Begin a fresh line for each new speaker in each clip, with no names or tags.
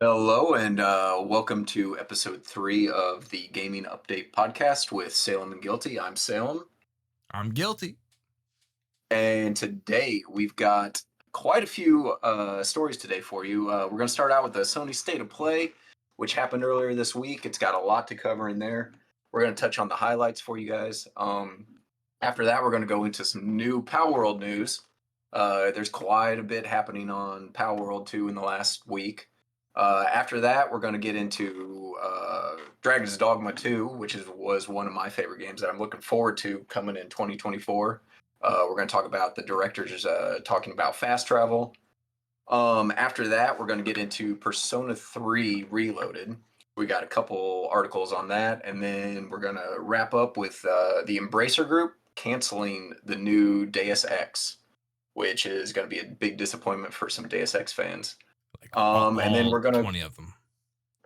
Hello and welcome to episode 3 of the Gaming Update podcast with Salem and Guilty. I'm Salem,
I'm guilty.
and today we've got quite a few stories today for you. We're going to start out with the Sony State of Play, which happened earlier this week. It's got a lot to cover in there. We're going to touch on the highlights for you guys. After that, we're going to go into some new Palworld news. There's quite a bit happening on Palworld 2 in the last week. After that, we're going to get into Dragon's Dogma 2, which was one of my favorite games that I'm looking forward to coming in 2024. We're going to talk about the directors talking about fast travel. After that, we're going to get into Persona 3 Reloaded. We got a couple articles on that, and then we're going to wrap up with the Embracer Group canceling the new Deus Ex, which is going to be a big disappointment for some Deus Ex fans.
Like all
And then we're gonna
20 of them.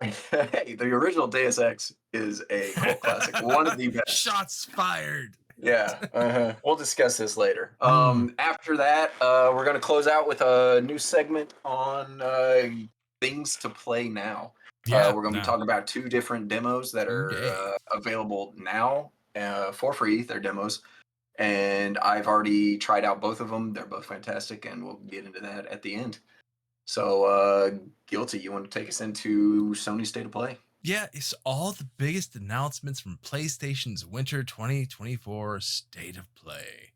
hey, the original Deus Ex is a cult classic, one of the best.
Shots fired.
Yeah, we'll discuss this later.
Mm.
After that, we're gonna close out with a new segment on things to play now.
Yeah,
we're gonna be talking about 2 different demos that are available now for free. They're demos, and I've already tried out both of them. They're both fantastic, and we'll get into that at the end. So, Guilty, you want to take us into Sony State of Play?
Yeah, it's all the biggest announcements from PlayStation's Winter 2024 State of Play.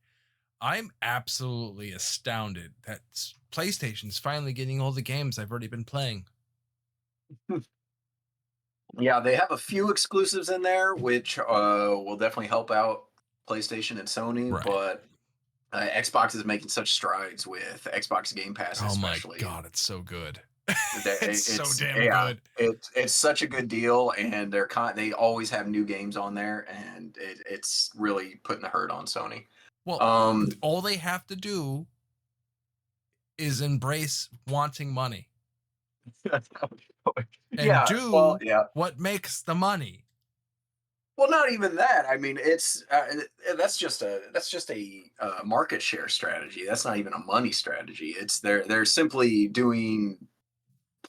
I'm absolutely astounded that PlayStation's finally getting all the games I've already been playing.
Yeah, they have a few exclusives in there, which will definitely help out PlayStation and Sony,
Right.
but Xbox is making such strides with Xbox Game Pass,
Oh my
especially.
god, it's so good.
It's
It's so damn good.
It's such a good deal, and they always have new games on there, and it's really putting the hurt on Sony.
Well, all they have to do is embrace wanting money and
Yeah,
do
well, yeah.
what makes the money.
Well, not even that. I mean, it's that's just a market share strategy. That's not even a money strategy. It's they're simply doing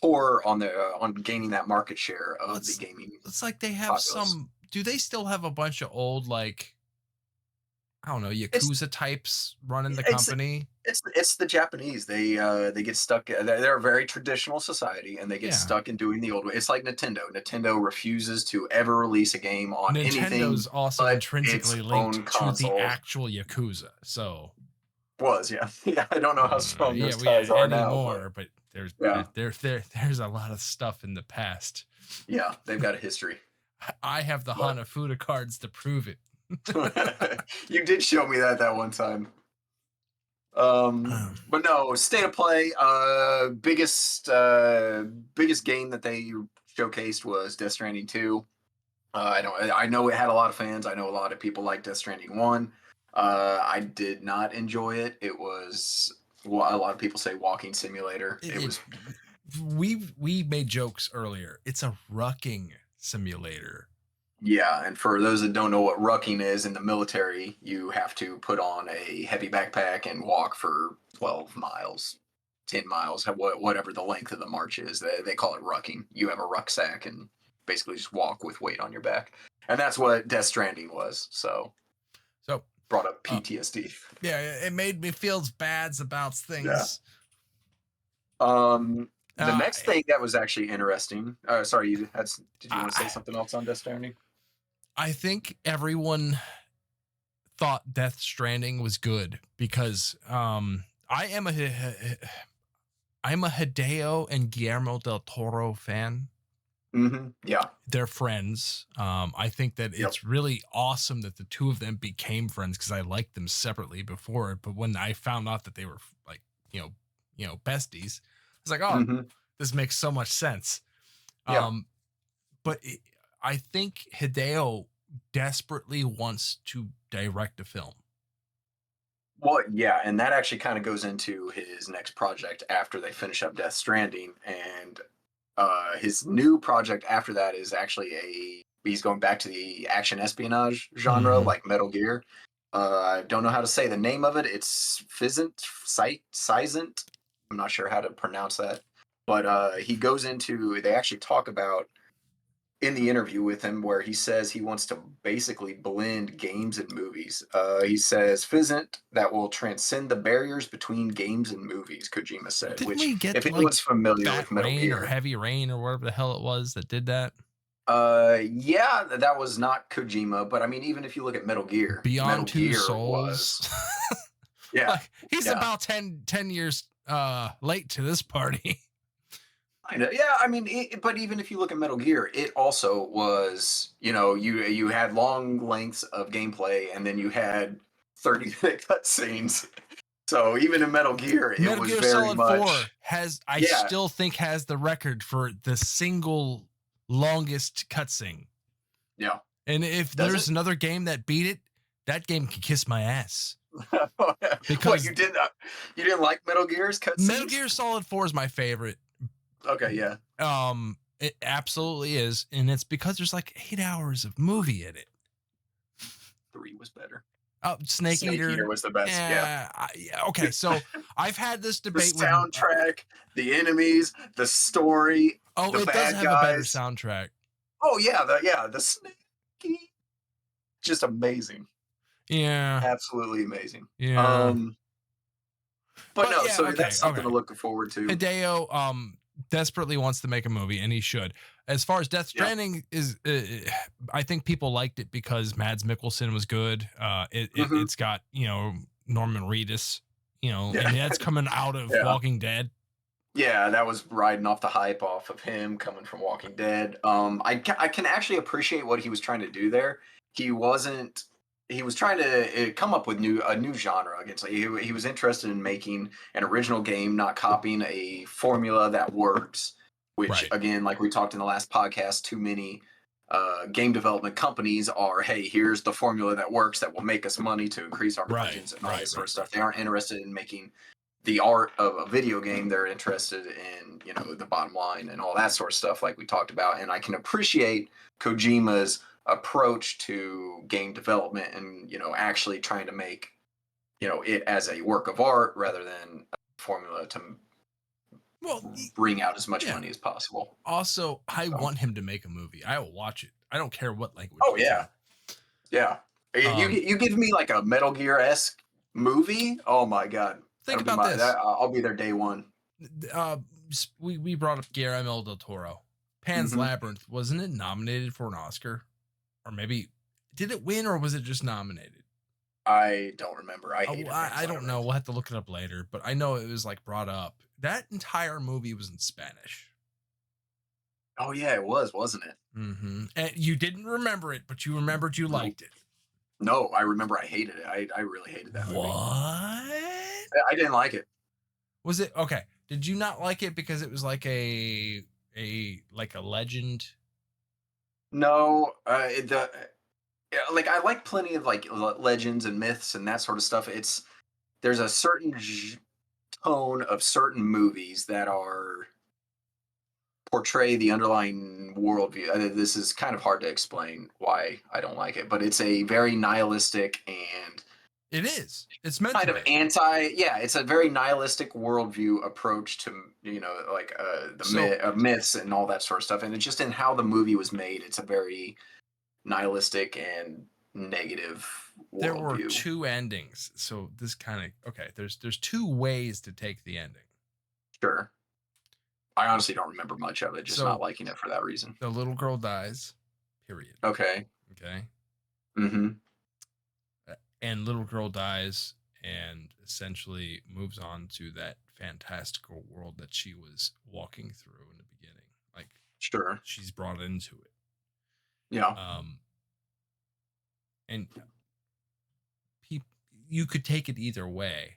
poor on on gaining that market share
Well,
of the gaming
it's like they have
populace.
some. Do they still have a bunch of old, like, I don't know,
It's
Yakuza types running the
it's
company?
it's the Japanese. They get stuck. They're a very traditional society, and they get
Yeah.
stuck in doing the old way. It's like Nintendo. Nintendo refuses to ever release a game on anything
Nintendo's also
but its
intrinsically linked
own
to the
console.
actual Yakuza. So,
Was, yeah. Yeah, I don't know how strong
yeah,
those ties are now, but
anymore, but
yeah.
there's a lot of stuff in the past.
Yeah, they've got a history.
I have the
But
Hanafuda cards to prove it.
you did show me that one time.
Um,
But no, State of Play, biggest game that they showcased was Death Stranding 2. I know it had a lot of fans. I know a lot of people like Death Stranding 1. I did not enjoy it. It was a lot of people say walking simulator. It was
we made jokes earlier. It's a rucking simulator.
Yeah, and for those that don't know what rucking is in the military, you have to put on a heavy backpack and walk for 12 miles, 10 miles, whatever the length of the march is. They call it rucking. You have a rucksack and basically just walk with weight on your back. And that's what Death Stranding was. So brought up PTSD.
Yeah, it made me feel bad about things.
The next thing that was actually interesting. Sorry, did you want to say something else on Death Stranding?
I think everyone thought Death Stranding was good because I'm a Hideo and Guillermo del Toro fan.
Mm-hmm. Yeah,
they're friends. I think that it's really awesome that the two of them became friends because I liked them separately before. But when I found out that they were like, besties, I was like, oh, this makes so much sense.
Yeah.
But I think Hideo desperately wants to direct a film.
Well, yeah, and that actually kind of goes into his next project after they finish up Death Stranding, and his new project after that is actually he's going back to the action espionage genre, like Metal Gear. I don't know how to say the name of it. It's Physant. I'm not sure how to pronounce that, but he goes into. They actually talk about in the interview with him where he says he wants to basically blend games and movies. He says Fizzant that will transcend the barriers between games and movies, Kojima said,
Didn't
which
we get
if
like
anyone's familiar
Fat
with Metal
Rain or
Gear,
Heavy Rain or whatever the hell it was that did that?
yeah, that was not Kojima, but I mean, even if you look at
Beyond
Metal
Two
Gear
Souls.
was, yeah,
Like he's
yeah.
about 10 years late to this party.
Kinda. Yeah, I mean, but even if you look at Metal Gear, it also was, you had long lengths of gameplay, and then you had 30-minute cutscenes. So even in Metal Gear, it
Metal
was
Gear
very
Solid 4
much,
has, I
yeah,
still think, has the record for the single longest cutscene.
yeah.
And if
Does
there's
it?
another game that beat it, that game can kiss my ass.
What
Because
you didn't like Metal Gear's
Metal
cutscenes?
Gear Solid 4 is my favorite.
Okay, yeah.
It absolutely is. And it's because there's like 8 hours of movie in it.
3 was better.
Oh, Snake
Snake Eater
Eater.
was the best. Yeah.
Yeah. Okay. So I've had this
The
debate with.
soundtrack, the enemies, the story,
Oh,
the
it does
bad
have a better
guys.
soundtrack.
Oh yeah, the Snake. Just amazing.
Yeah.
Absolutely amazing.
Yeah.
But
But
no,
yeah.
so
Okay.
that's something
Okay.
to look forward to.
Hideo desperately wants to make a movie, and he should. As far as Death
Yeah.
Stranding is, I think people liked it because Mads Mikkelsen was good.
Mhm.
It's got Norman Reedus,
Yeah.
and that's coming out of
Yeah.
Walking Dead.
Yeah, that was riding off the hype off of him coming from Walking Dead. I can actually appreciate what he was trying to do there. He wasn't. He was trying to come up with a new genre against. Like, he was interested in making an original game, not copying a formula that works. Which
Right.
again, like we talked in the last podcast, too many game development companies are, hey, here's the formula that works that will make us money to increase our
Right.
margins and all
Right.
this sort
Right.
of
Right.
stuff. They aren't interested in making the art of a video game. They're interested in the bottom line and all that sort of stuff like we talked about. And I can appreciate Kojima's approach to game development and actually trying to make it as a work of art rather than a formula to
Well,
bring out as much
yeah.
money as possible.
Also, I
So,
want him to make a movie. I will watch it. I don't care what language
oh
it's
yeah, yeah.
in.
You give me like a Metal Gear esque movie. Oh my god,
Think
that'll be
about this.
I'll be there day one.
uh we brought up Guillermo del Toro. Pan's
Hmm.
Labyrinth, wasn't it nominated for an Oscar? Or maybe did it win or was it just nominated?
I don't remember. I hated
I
Pan's
don't know.
Labyrinth.
We'll have to look it up later, but I know it was like brought up. That entire movie was in Spanish.
Oh yeah, it was, wasn't it?
Mm-hmm. And you didn't remember it, but you remembered you
No,
liked it.
no, I remember I hated it. I really hated that movie.
What?
I didn't like it.
Was it okay? Did you not like it because it was like a like a legend?
No, like I like plenty of like legends and myths and that sort of stuff. There's a certain tone of certain movies that are portray the underlying worldview. This is kind of hard to explain why I don't like it, but it's a very nihilistic and
It is. It's meant
kind
to
of
be.
yeah, it's a very nihilistic worldview approach to like
So
myths and all that sort of stuff, and it's just in how the movie was made. It's a very nihilistic and negative
there were
worldview.
two endings. So this kind of okay. There's two ways to take the ending.
Sure, I honestly don't remember much of it, just not
So
liking it for that reason.
the little girl dies. Period.
Okay.
Okay.
Mm-hmm.
And little girl dies and essentially moves on to that fantastical world that she was walking through in the beginning. Like
Sure.
she's brought into it.
Yeah.
And you could take it either way.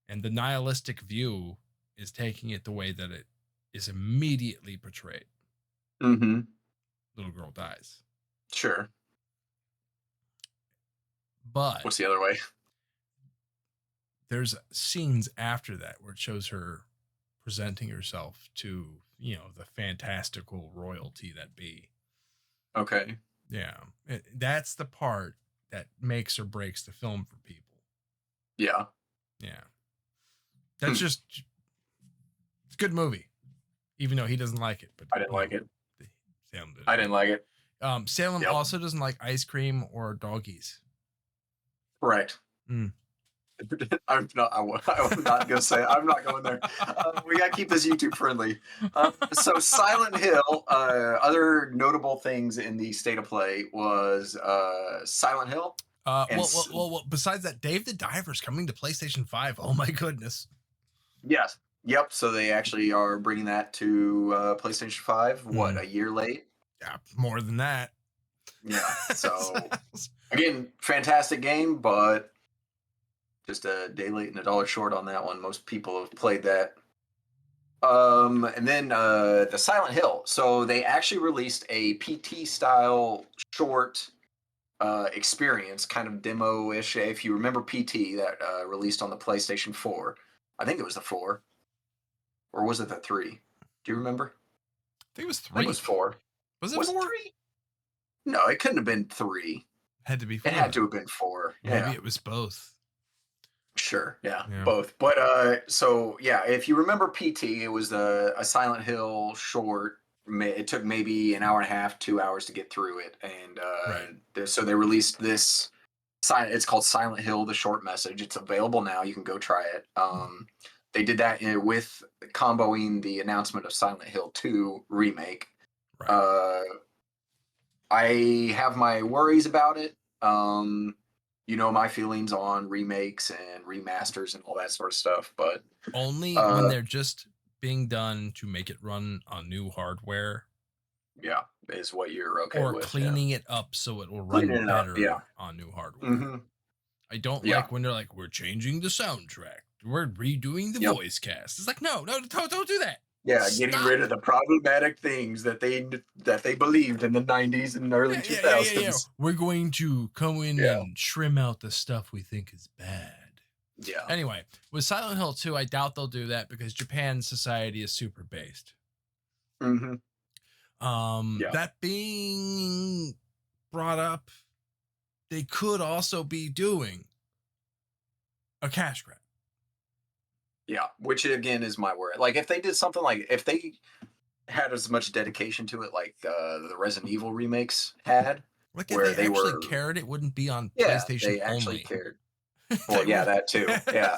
And the nihilistic view is taking it the way that it is immediately portrayed.
Mm-hmm.
Little girl dies.
Sure.
But
What's the other way?
there's scenes after that where it shows her presenting herself to, the fantastical royalty that be.
Okay.
Yeah. That's the part that makes or breaks the film for people.
Yeah.
Yeah. That's just it's a good movie. even though he doesn't like it. But
I didn't like it.
Salem didn't
I
like
didn't like it.
it. Salem
Yep.
also doesn't like ice cream or doggies.
Correct.
Mm.
I'm not gonna say. I'm not going there. We gotta keep this YouTube friendly. So Silent Hill. Other notable things in the state of play was Silent Hill, and
Besides that, Dave the Diver's coming to PlayStation 5. Oh my goodness.
yes, yep. So they actually are bringing that to PlayStation 5. What, a year late?
Yeah, more than that.
Yeah. So again, fantastic game, but just a day late and a dollar short on that one. Most people have played that. And then the Silent Hill. So they actually released a PT style short experience, kind of demo-ish. If you remember PT, that released on the PlayStation 4. I think it was the 4. Or was it the 3? Do you remember?
I think it was
I think it
3.
was 4.
Was it
Was it
4?
3? No, it couldn't have been 3.
Had to be 4.
It had
then.
to have been 4.
Maybe
Yeah.
it was both.
Sure, yeah,
Yeah.
both. But so yeah, if you remember PT, it was a Silent Hill short. It took maybe an hour and a half, 2 hours to get through it, and
Right.
so they released this. It's called Silent Hill: The Short Message. It's available now. You can go try it. They did that with comboing the announcement of Silent Hill 2 remake.
Right.
I have my worries about it. You know my feelings on remakes and remasters and all that sort of stuff, but
Only when they're just being done to make it run on new hardware.
Yeah, is what you're okay
or
with.
cleaning it up so it will
Cleaning
run
it up, yeah.
better on new hardware.
Mm-hmm.
I don't
Yeah.
like when they're like, we're changing the soundtrack. We're redoing the voice cast. It's like, no, don't do that.
Yeah,
Stop.
getting rid of the problematic things that they believed in the 90s and early 2000s.
Yeah. We're going to come in and trim out the stuff we think is bad.
Yeah.
Anyway, with Silent Hill 2, I doubt they'll do that because Japan's society is super based.
Mm-hmm.
That being brought up, they could also be doing a cash grab.
Yeah, which again is my word. Like if they did something like if they had as much dedication to it like the Resident Evil remakes had,
like
where
if they actually cared, it wouldn't be on PlayStation
they actually
only.
Cared. Well, yeah, that too. Yeah,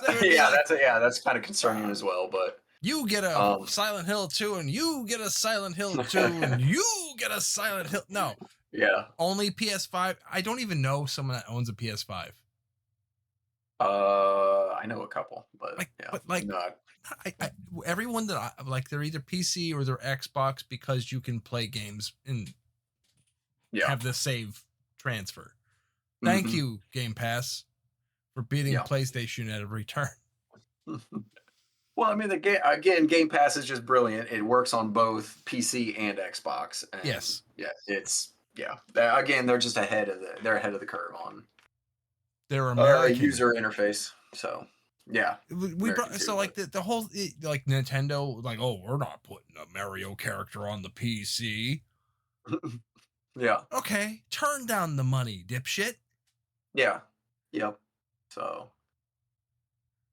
that's kind of concerning as well. But
you get a Silent Hill 2, and you get a Silent Hill 2, and you get a Silent Hill. No, only PS5. I don't even know someone that owns a PS5.
I know a couple, but
everyone that I like, they're either PC or they're Xbox because you can play games and have the save transfer. Thank you, Game Pass, for beating PlayStation at every turn.
Well, I mean, Game Pass is just brilliant. It works on both PC and Xbox. And
yes.
Again, they're just ahead of the curve on
their American
user interface. So yeah,
the whole like Nintendo, like, oh, we're not putting a Mario character on the PC.
Yeah.
Okay, turn down the money, dipshit.
Yeah. Yep. So,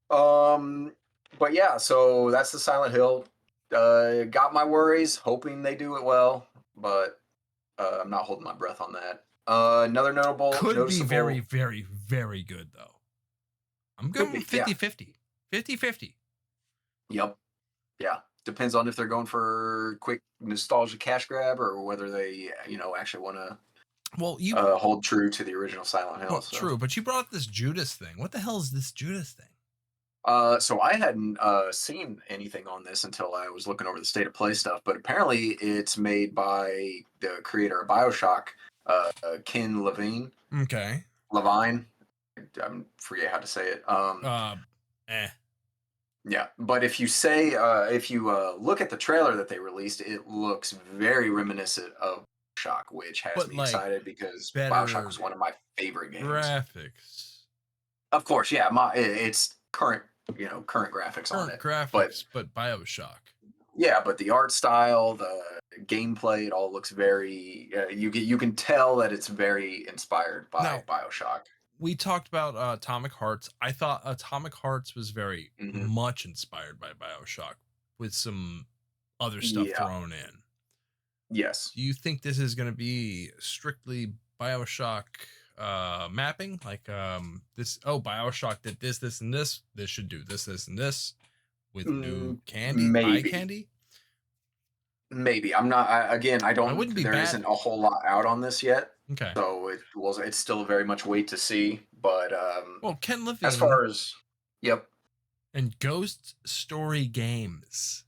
but yeah, so that's the Silent Hill. Got my worries, hoping they do it well, but I'm not holding my breath on that. Another
could be very, very, very good though. I'm going 50-50. 50-50.
Yep. Yeah. Depends on if they're going for quick nostalgia cash grab or whether they, actually want to hold true to the original Silent Hill.
Well, true, but you brought up this Judas thing. What the hell is this Judas thing?
So I hadn't seen anything on this until I was looking over the state of play stuff, but apparently it's made by the creator of BioShock, Ken Levine.
Okay.
Levine. I forget how to say it. Yeah, but if you look at the trailer that they released, it looks very reminiscent of BioShock, which has me excited because BioShock was one of my favorite games.
Graphics.
Of course, yeah. It's current graphics on it.
But BioShock.
Yeah, but the art style, the gameplay, it all looks very. You can tell that it's very inspired by BioShock.
We talked about Atomic Hearts. I thought Atomic Hearts was very much inspired by BioShock with some other stuff
Yeah.
thrown in.
Yes.
Do you think this is going to be strictly BioShock mapping? Like this, oh, BioShock did this, and this should do this, and this with new candy, eye
Maybe.
candy?
Maybe. I'm not. Again, I
I
don't.
wouldn't be
There
bad.
isn't a whole lot out on this yet,
Okay.
so it's still very much wait to see. But
Well, Ken
as
Levine
far as yep,
and Ghost Story Games.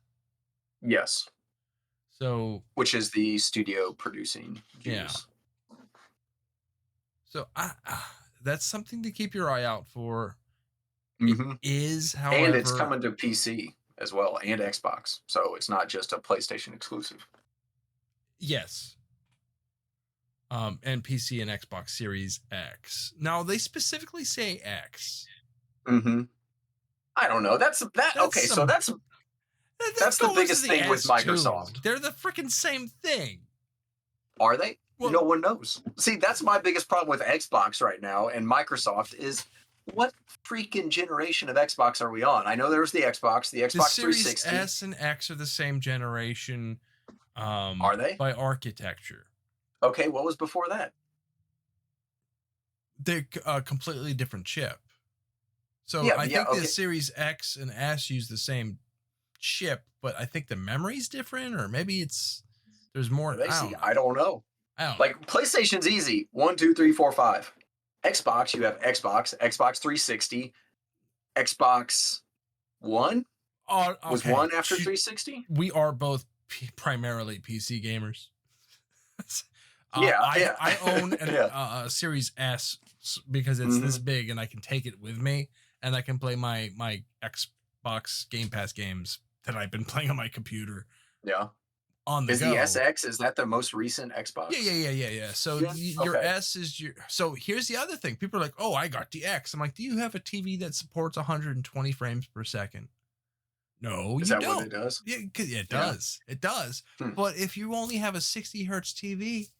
yes,
So
which is the studio producing
yeah.
Judas.
So that's something to keep your eye out for. It
Mm-hmm.
is,
And it's
however,
coming to PC as well and Xbox, so it's not just a PlayStation exclusive.
yes. And PC and Xbox Series X. Now they specifically say X.
Mm-hmm. I don't know. That's that.
That's
Okay, so
some.
that's
That
the
goes to
biggest
the
thing with
S too.
Microsoft.
They're the freaking same thing.
Are they?
Well,
No one knows. See, that's my biggest problem with Xbox right now and Microsoft is what freaking generation of Xbox are we on? I know there's the
the
Xbox
Series
360.
S and X are the same generation
Are they?
by architecture.
Okay, what was before that?
They're a completely different chip. So
Yeah,
I
yeah,
think the
okay.
Series X and S use the same chip, but I think the memory's different, or maybe there's more.
They
I
see,
don't know.
I don't know.
I don't know.
Like PlayStation's easy. 1, 2, 3, 4, 5. Xbox, you have Xbox 360, Xbox One
Oh,
was
okay.
one after 360.
We are both primarily PC gamers.
Yeah,
I
yeah,
I own
yeah.
a Series S because it's this
Mm-hmm.
big and I can take it with me and I can play my Xbox Game Pass games that I've been playing on my computer
Yeah.
on the
Is the
go.
SX? Is that the most recent
Yeah,
Xbox?
yeah, yeah, yeah, yeah. So
Yeah.
your
Okay.
S is your. So here's the other thing. People are like, "Oh, I got the X." I'm like, "Do you have a TV that supports 120 frames per second?" No,
Is
you
that what
don't.
it does?
Yeah, it
Yeah.
does. It does.
Hmm.
But if you only have a 60 hertz TV,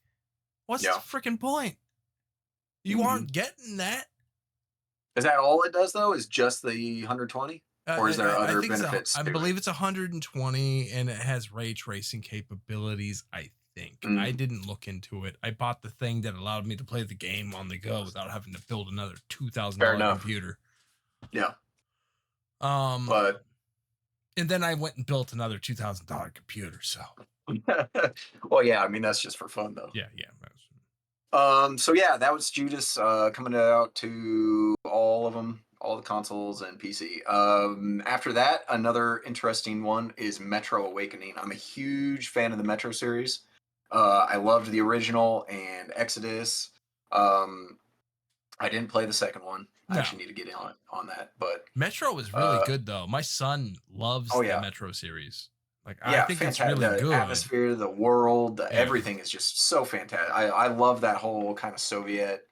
what's the
Yeah.
freaking point? You
Mm-hmm.
aren't getting that.
Is that all it does though? Is just the 120, or is there
I
other
think
benefits
I
to it?
believe it's 120 and it has ray tracing capabilities. I think I
Mm,
didn't look into it. I bought the thing that allowed me to play the game on the go without having to build another
fair
$2,000
enough.
computer.
Yeah,
Um,
but
and then I went and built another $2,000 computer. So
well, yeah. I mean, that's just for fun though.
yeah, yeah.
So yeah, that was Judas coming out to all of them, all the consoles and PC. After that, another interesting one is Metro Awakening. I'm a huge fan of the Metro series. I loved the original and Exodus. Um, I didn't play the second one. I
No,
actually need to get on that, but
Metro was really
uh,
good though. My son loves
oh
the
yeah,
Metro series. Like I
yeah,
think it's
fantastic.
really
The
good.
atmosphere, the world,
Yeah.
everything is just so fantastic. I love that whole kind of Soviet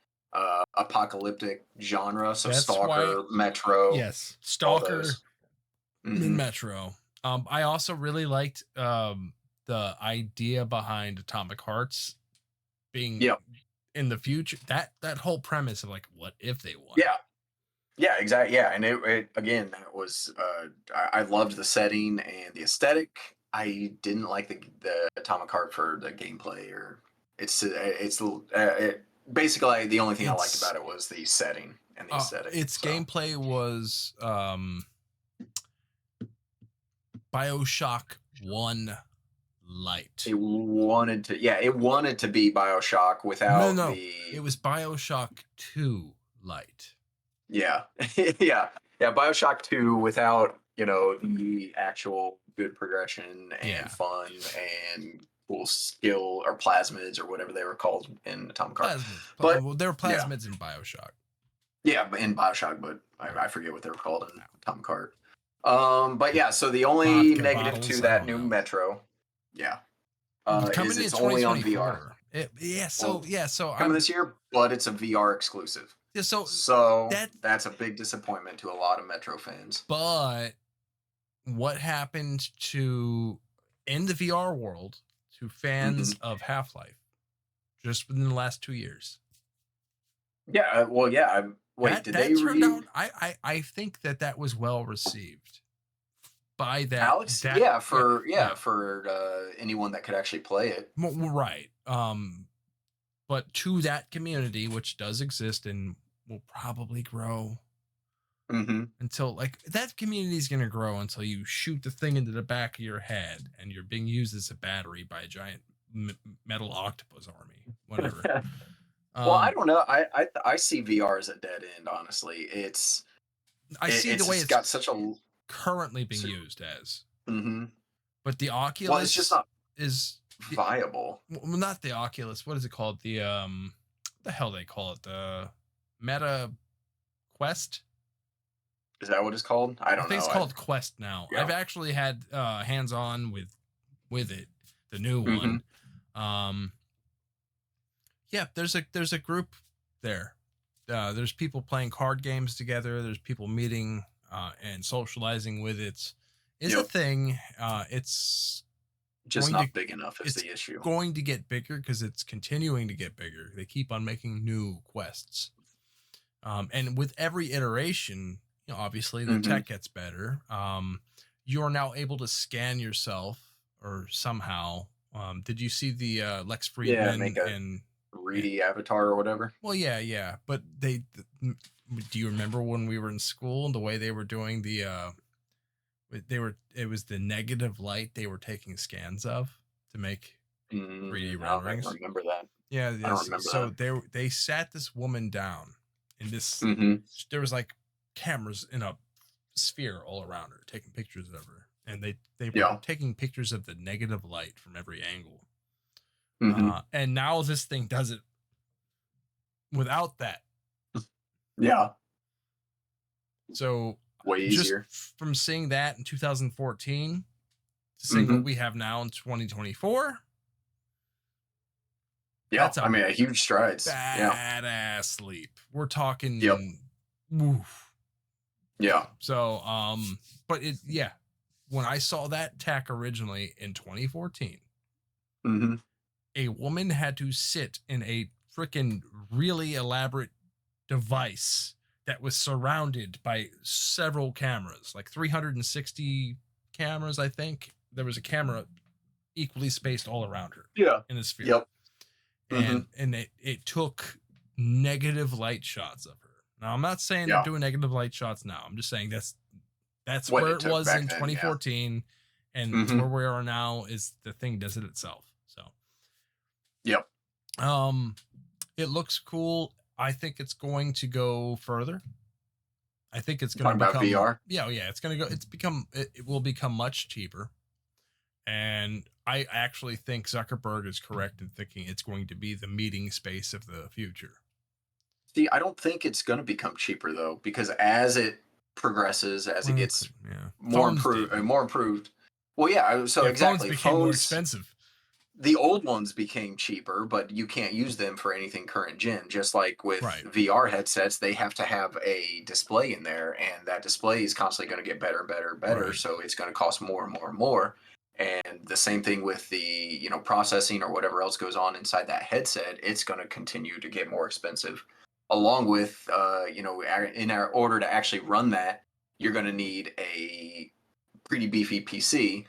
apocalyptic genre. So
That's why
Stalker, Metro,
yes,
all
Stalker
those.
in
Hmm.
Metro. I also really liked the idea behind Atomic Hearts being
Yeah,
in the future. That whole premise of like, what if they won?
yeah, yeah, exactly. Yeah, and it again that was I loved the setting and the aesthetic. I didn't like the Atomic Heart for the gameplay or basically the only thing I liked
It's
about it was the setting and the aesthetic.
its
So
gameplay was BioShock 1 light.
it wanted to be BioShock
No,
without
no, it
the
was BioShock 2 light.
yeah yeah yeah BioShock 2 without the actual good progression
Yeah.
and fun and cool skill or plasmids or whatever they were called in Atomic Heart.
Plasmids.
But
Well, there were
yeah,
plasmids in BioShock.
yeah, in BioShock, but
Right.
I forget what they were called in
Wow.
Atomic Heart. But yeah, so the only
Vodka
negative to
bottles. I
that
don't
new
know.
Metro, yeah, is
Coming in
it's only on VR.
2024. Yeah. So
Well,
yeah. So
coming
I'm.
this year, but it's a VR exclusive.
Yeah, so
So
that.
that's a big disappointment to a lot of Metro fans.
But what happened to in the VR world to
Hmm.
fans of Half Life just within the last 2 years?
Yeah, well, yeah. Wait, did
That
they
turned
read?
out. I think that was well received. buy that
Alex,
that
yeah,
yeah, yeah.
for anyone that could actually play it.
Right. But to that community, which does exist and will probably grow
Hmm.
until like that community is going to grow until you shoot the thing into the back of your head and you're being used as a battery by a giant metal octopus army, whatever.
Well, I
Um,
don't know. I see VR as a dead end. Honestly,
I see the
it's
way
just
it's
got such a.
currently being used as,
Mm-hmm.
but the
Well, it's just
Oculus
not
is
viable.
well, not the Oculus. What is it called? The hell they call it? The Meta Quest.
Is that what it's called? I
I
don't
think it's
know.
called Quest now.
Yeah.
I've actually had hands on with it, the new
Hmm.
one. Um, yeah, there's a group there. There's people playing card games together. There's people meeting and socializing with it. Is a
Yep.
thing.
Just
Going to
not big enough is
it's
the issue.
going to get bigger because it's continuing to get bigger. They keep on making new quests. And with every iteration, obviously the
Hmm.
tech gets better. You are now able to scan yourself or somehow. Did you see the Lex
Yeah, make
Friedman
a
and
3D avatar or whatever.
well, yeah, yeah, but do you remember when we were in school and the way they were doing it was the negative light they were taking scans of to make 3D
I don't
renderings.
remember that.
Yeah,
I don't
yes.
remember
So
that.
they sat this woman down in this.
Hmm.
There was like cameras in a sphere all around her, taking pictures of her, and they were
Yeah.
taking pictures of the negative light from every angle.
Hmm.
And now this thing does it without that.
Yeah.
So
Way
just
easier.
from seeing that in 2014 to seeing what
Hmm.
we have now in 2024,
Yeah.
that's
I
a
mean, a huge strides. Yeah.
badass leap. We're
Yep.
talking. Woof.
Yeah.
So, but yeah, when I saw that tech originally in 2014,
Hmm.
a woman had to sit in a freaking really elaborate device that was surrounded by several cameras, like 360 cameras, I think. There was a camera equally spaced all around her
Yeah.
in a sphere.
Yep. Hmm.
And it took negative light shots of her. Now, I'm not saying they're
Yeah.
doing negative light shots now. I'm just saying that's
What
where
it
it
took
was
back
in
then. Yeah.
2014 and to
Hmm.
where we are now is the thing does it itself. So
Yep.
um it looks cool. I think it's going to go further. I think it's going to
Talking about
become
VR.
yeah, yeah, it's going to go it will become much cheaper. And I actually think Zuckerberg is correct in thinking it's going to be the meeting space of the future.
See, I don't think it's going to become cheaper though, because as it progresses, as it
Well,
gets
yeah.
more
Phones
improved,
didn't.
more improved. Well, yeah. So
Yeah, phones
exactly,
became more
phones.
expensive.
The old ones became cheaper, but you can't use them for anything current gen. Just like with
Right.
VR headsets, they have to have a display in there, and that display is constantly going to get better and better and better.
Right.
So it's going to cost more and more and more. And the same thing with the processing or whatever else goes on inside that headset, it's going to continue to get more expensive. Along with in our order to actually run that, you're going to need a pretty beefy PC,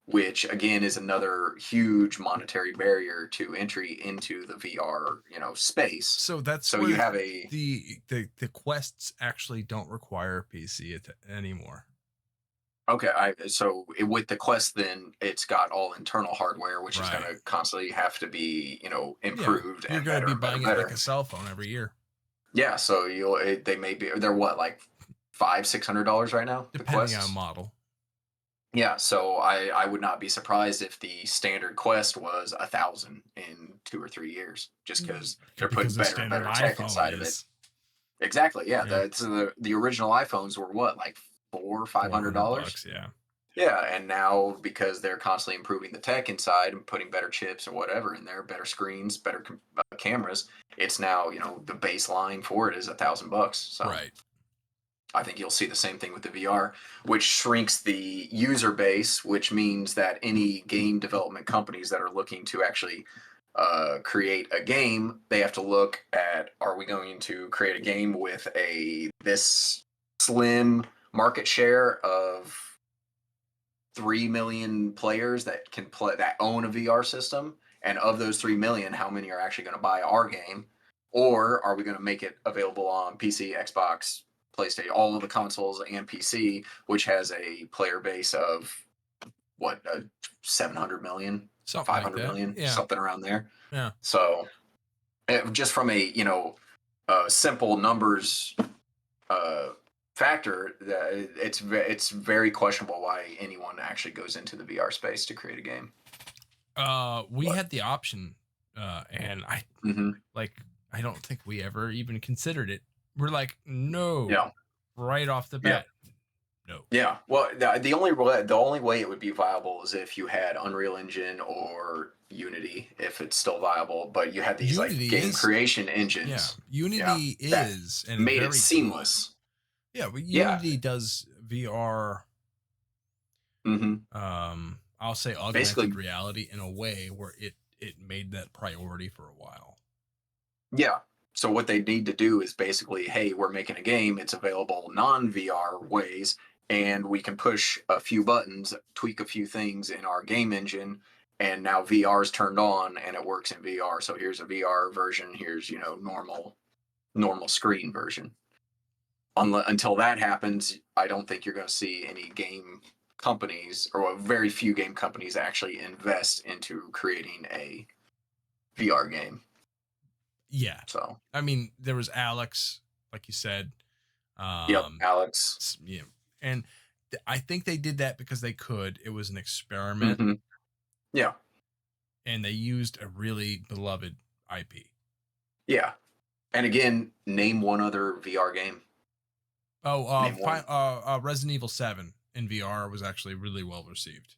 which again is another huge monetary barrier to entry into the VR, space.
So that's
So you
where
have a
the quests actually don't require a PC anymore.
okay, with the Quest, then it's got all internal hardware, which is going
Right.
to constantly have to be,
Yeah.
improved
You're
and
going to
better
be
and better
buying
and
it like
better.
a cell phone every year,
Yeah, so they may be they're what, like $500-$600 right now, the
depending on
Quests.
model.
Yeah, so I would not be surprised if the standard Quest was 1,000 in 2 or 3 years, just because they're putting
Because the
better and
standard
better tech
iPhone
inside of it.
is
Exactly. Yeah.
yeah,
The original iPhones were what, like four or five hundred dollars.
$400. Yeah.
Yeah, and now because they're constantly improving the tech inside and putting better chips or whatever in there, better screens, better cameras, it's now the baseline for it is $1,000. So
Right.
I think you'll see the same thing with the VR, which shrinks the user base, which means that any game development companies that are looking to actually create a game, they have to look at, are we going to create a game with this slim market share of 3 million players that can play that own a VR system, and of those 3 million, how many are actually going to buy our game, or are we going to make it available on PC, Xbox, PlayStation, all of the consoles and PC, which has a player base of what 700 million,
Something
five
like
hundred
that.
million,
Yeah.
something around there.
Yeah.
So just from a simple numbers uh, factor, that it's very questionable why anyone actually goes into the VR space to create a game.
We
But
had the option, and
hmm
like I don't think we ever even considered it. We're like, no,
yeah,
right off the
yeah,
bat, no.
yeah. Well, the only way it would be viable is if you had Unreal Engine or Unity, if it's still viable. But you had these like
Unity
game
is,
creation
yeah,
engines, yeah,
Unity
that
is and
made it
very good.
seamless.
Yeah, but
Yeah.
Unity does VR,
hmm
I'll say augmented
Basically,
reality in a way where it made that priority for a while.
yeah. So what they need to do is basically, hey, we're making a game. It's available non-VR ways, and we can push a few buttons, tweak a few things in our game engine, and now VR is turned on and it works in VR. So here's a VR version. Here's normal screen version. Until that happens, I don't think you're going to see any game companies or very few game companies actually invest into creating a VR game.
Yeah.
So,
I mean, there was Alex, like you said,
yep,
um,
Alex.
yeah, and I think they did that because they could. It was an experiment,
hmm Yeah,
and they used a really beloved IP.
yeah. And again, name one other VR game.
Oh,
Name one.
Resident Evil 7 in VR was actually really well received.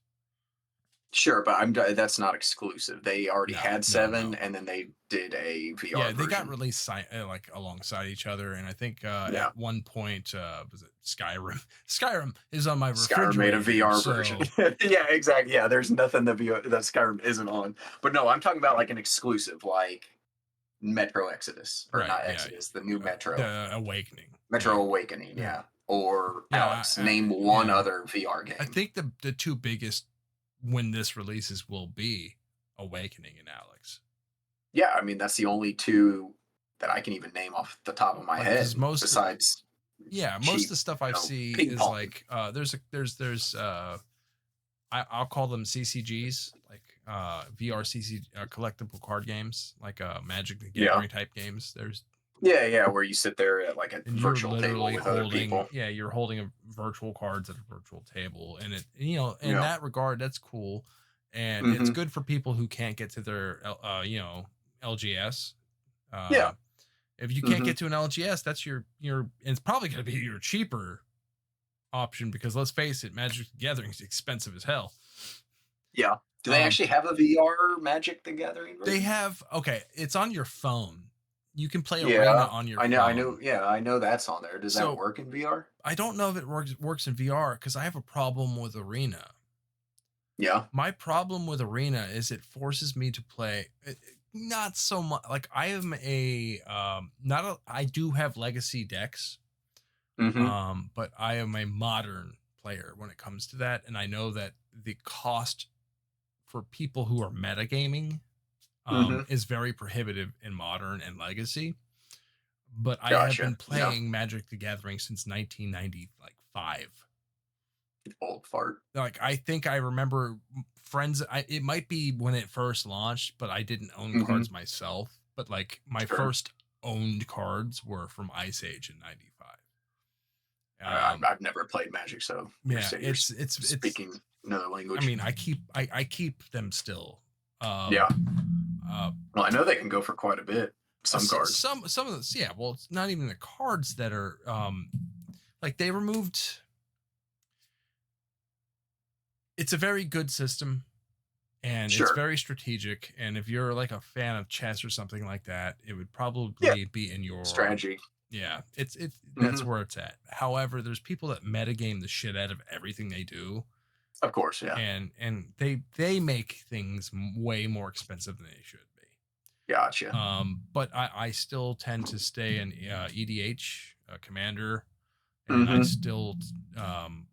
Sure, but that's not exclusive. They already
No,
had
no,
seven,
no.
and then they did a VR
Yeah, they got
version.
released like alongside each other, and I think
Yeah,
at one point was it Skyrim? Skyrim is on my
Skyrim made a
refrigerator,
VR version.
so
Yeah, exactly. Yeah, there's nothing that Skyrim isn't on. But no, I'm talking about like an exclusive, like Metro Exodus, or
right,
not
yeah,
Exodus, the new Metro,
the Awakening, yeah,
Metro Awakening.
yeah,
Yeah, or
yeah,
Alex. Name one
yeah.
other VR
I
game.
think the two biggest when this releases will be Awakening and Alex.
Yeah, I mean that's the only two that I can even name off the top of my
Like, because
head, besides
most of
cheap,
the stuff I see
ping
is
pong.
like there's I'll call them CCGs, like VR CC collectible card games, like Magic the
Yeah,
Gathering type games. There's
yeah, yeah. Where you sit there at like a
and you're
virtual table
literally
with other
holding,
people.
yeah, you're holding a virtual cards at a virtual table, and it in
Yeah.
that regard that's cool, and it's
hmm
good for people who can't get to their LGS.
Yeah.
Um, if you can't
hmm
get to an LGS, that's your it's probably going to be your cheaper option because let's face it, Magic the Gathering is expensive as hell.
Yeah. Do they
Um,
actually have a VR Magic the Gathering
they
version?
have okay, it's on your phone. You can play Arena
Yeah,
on your
I know. I know.
phone.
Yeah, I know that's on there. Does that
So
work in VR?
I don't know if it works in VR because I have a problem with Arena.
Yeah.
My problem with Arena is it forces me to play not so much like I am a not a I do have legacy decks,
hmm
but I am a modern player when it comes to that, and I know that the cost for people who are metagaming
hmm
is very prohibitive in modern and legacy. But I have
Gotcha.
been
Yeah.
playing Magic the Gathering since 1990 like 5.
Old fart.
Like I think I remember friends it might be when it first launched, but I didn't own
hmm
cards myself, but like my
Sure.
first owned cards were from Ice Age in 95.
I've never played Magic, so
Yeah,
you're
it's
speaking another
I
language.
mean, I keep them still. Um
Yeah.
uh
Well, I know they can go for quite a bit. Some cards.
some of this, yeah, well, it's not even the cards that are like they removed it's a very good system and it's
Sure.
very strategic, and if you're like a fan of chess or something like that, it would
Yeah.
probably be in your
Strategy.
yeah, it's that's
hmm
where it's at. However, there's people that metagame the shit out of everything they do,
Of course. Yeah.
and they make things way more expensive than they should be.
Gotcha.
But I still tend to stay in EDH, Commander. and I
Mm-hmm.
still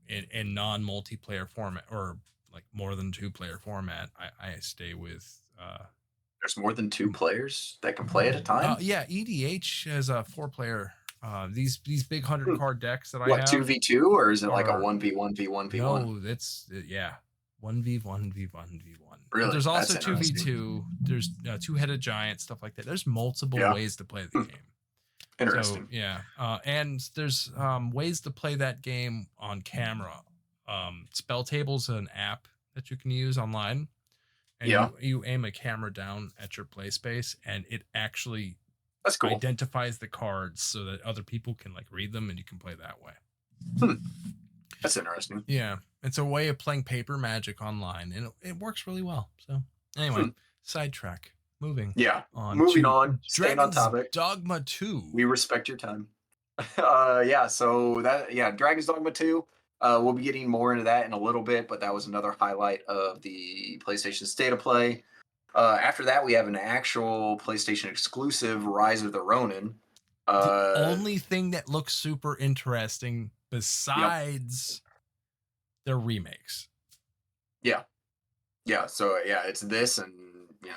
in non-multiplayer format or like more than two player format, I stay with
There's more than two players that can play at a time.
yeah, EDH has a four player. These big 100
Hmm.
card decks that I
What,
have
2v2, or is it like a
are
1v1v1v1?
no, that's yeah, 1v1v1v1. But
Really?
there's
That's
also
interesting.
2v2. There's two-headed giant stuff like that. There's multiple
Yeah.
ways to play the
Hmm.
game. So
Interesting.
yeah, and there's ways to play that game on camera. Spell Table's an app that you can use online, and
Yeah,
you aim a camera down at your play space, and it actually
that's cool.
identifies the cards so that other people can like read them, and you can play that way.
Hmm. That's interesting.
Yeah, it's a way of playing paper magic online, and it works really well. So anyway,
Hmm.
sidetrack. Moving
Yeah.
on
Moving
to
on, staying on
Dragon's
topic.
Dogma 2.
We respect your time. Yeah, so Dragon's Dogma 2. We'll be getting more into that in a little bit, but that was another highlight of the PlayStation State of Play. After that, we have an actual PlayStation exclusive, Rise of the Ronin.
The
Uh,
only thing that looks super interesting
yep,
besides their remakes.
yeah, yeah. So yeah, it's this and